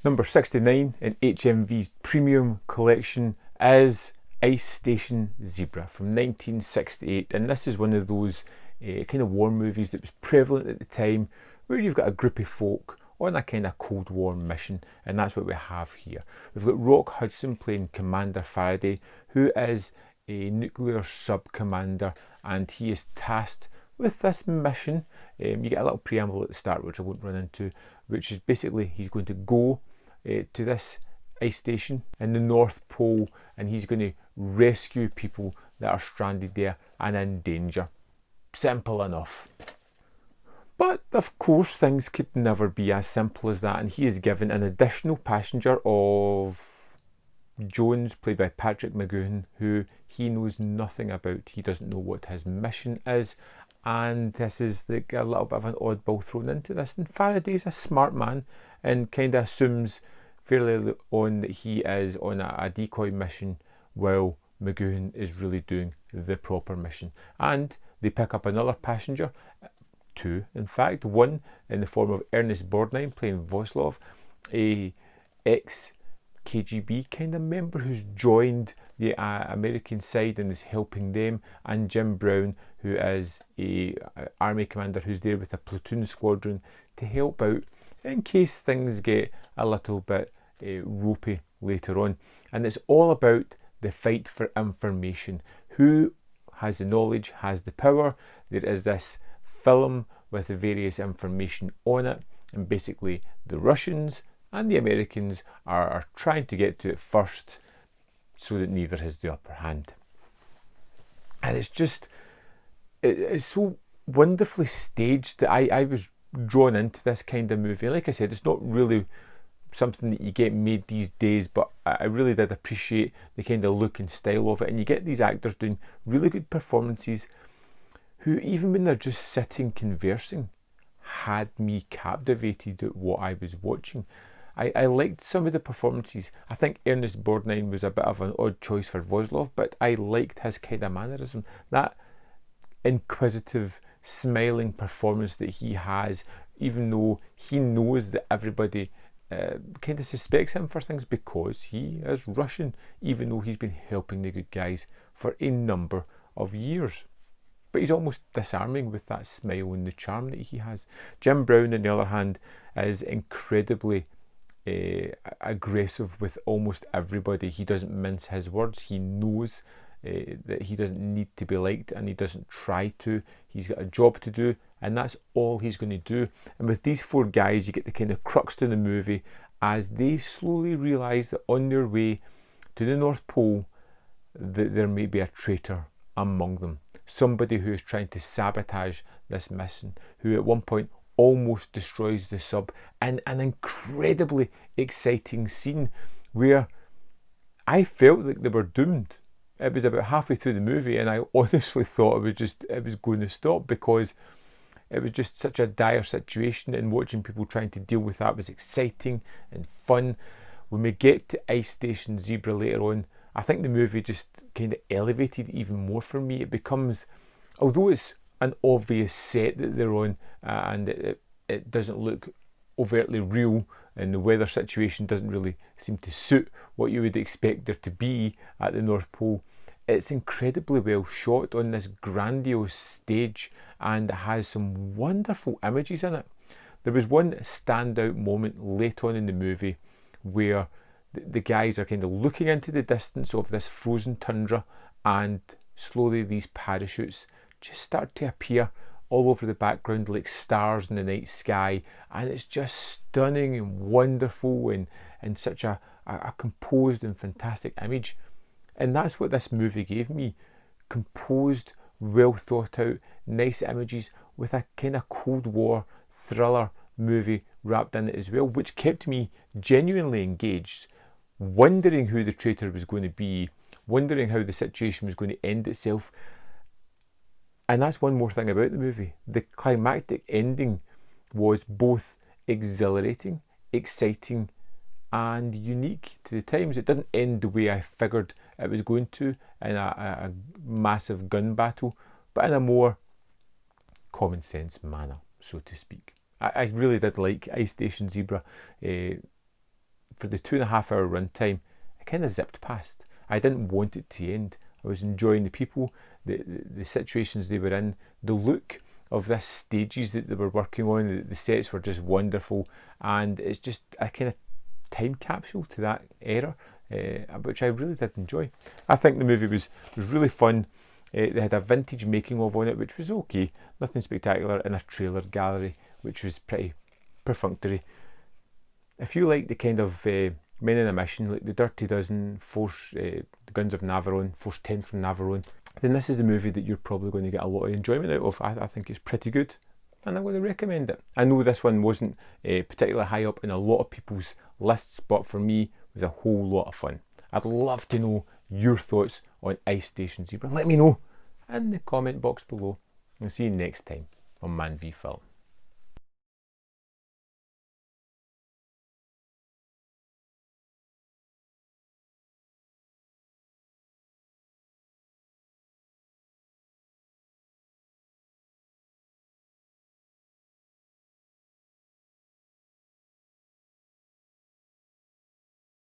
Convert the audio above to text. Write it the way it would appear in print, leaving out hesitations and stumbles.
Number 69 in HMV's premium collection is Ice Station Zebra from 1968, and this is one of those kind of war movies that was prevalent at the time, where you've got a group of folk on a kind of Cold War mission, and that's what we have here. We've got Rock Hudson playing Commander Faraday, who is a nuclear sub-commander, and he is tasked with this mission. You get a little preamble at the start, which I won't run into, which is basically he's going to go to this ice station in the North Pole, and he's going to rescue people that are stranded there and in danger. Simple enough. But of course things could never be as simple as that, and he is given an additional passenger of Jones, played by Patrick McGoohan, who he knows nothing about. He doesn't know what his mission is, and this is like a little bit of an oddball thrown into this. And Faraday's a smart man and kind of assumes fairly early on that he is on a decoy mission while McGoohan is really doing the proper mission. And they pick up another passenger, two in fact, one in the form of Ernest Borgnine playing Voslov, a ex-KGB kind of member who's joined the American side and is helping them, and Jim Brown, who is a army commander who's there with a platoon squadron to help out in case things get a little bit ropey later on. And it's all about the fight for information. Who has the knowledge, has the power. There is this film with the various information on it, and basically the Russians and the Americans are trying to get to it first so that neither has the upper hand. And it's so wonderfully staged that I was drawn into this kind of movie. Like I said, it's not really something that you get made these days, but I really did appreciate the kind of look and style of it, and you get these actors doing really good performances who, even when they're just sitting conversing, had me captivated at what I was watching. I liked some of the performances. I think Ernest Borgnine was a bit of an odd choice for Voslov, but I liked his kind of mannerism, that inquisitive, smiling performance that he has, even though he knows that everybody kind of suspects him for things because he is Russian, even though he's been helping the good guys for a number of years. But he's almost disarming with that smile and the charm that he has. Jim Brown, on the other hand, is incredibly aggressive with almost everybody. He doesn't mince his words. He knows that he doesn't need to be liked, and he doesn't try to. He's got a job to do, and that's all he's going to do. And with these four guys, you get the kind of crux to the movie as they slowly realise that on their way to the North Pole that there may be a traitor among them. Somebody who is trying to sabotage this mission, who at one point almost destroys the sub, in an incredibly exciting scene where I felt like they were doomed. It was about halfway through the movie, and I honestly thought it was going to stop, because it was just such a dire situation, and watching people trying to deal with that was exciting and fun. When we get to Ice Station Zebra later on, I think the movie just kind of elevated even more for me. It becomes, although it's an obvious set that they're on, and it doesn't look overtly real, and the weather situation doesn't really seem to suit what you would expect there to be at the North Pole, it's incredibly well shot on this grandiose stage, and it has some wonderful images in it. There was one standout moment late on in the movie where the guys are kind of looking into the distance of this frozen tundra, and slowly these parachutes just start to appear all over the background like stars in the night sky, and it's just stunning and wonderful, and such a composed and fantastic image. And that's what this movie gave me: composed, well thought out, nice images with a kind of Cold War thriller movie wrapped in it as well, which kept me genuinely engaged, wondering who the traitor was going to be, wondering how the situation was going to end itself. And that's one more thing about the movie. The climactic ending was both exhilarating, exciting, and unique to the times. It didn't end the way I figured it was going to, in a massive gun battle, but in a more common sense manner, so to speak. I really did like Ice Station Zebra. for the 2.5 hour runtime, it kind of zipped past. I didn't want it to end. I was enjoying the people, the situations they were in, the look of this stages that they were working on. The sets were just wonderful, and it's just a kind of time capsule to that era, which I really did enjoy. I think the movie was really fun. They had a vintage making of on it, which was okay, nothing spectacular, and a trailer gallery, which was pretty perfunctory. If you like the kind of Men in a Mission, like the Dirty Dozen, the Guns of Navarone, Force 10 from Navarone, then this is the movie that you're probably going to get a lot of enjoyment out of. I think it's pretty good, and I'm going to recommend it. I know this one wasn't particularly high up in a lot of people's lists, but for me, it was a whole lot of fun. I'd love to know your thoughts on Ice Station Zebra. Let me know in the comment box below. I'll see you next time on Man v Film.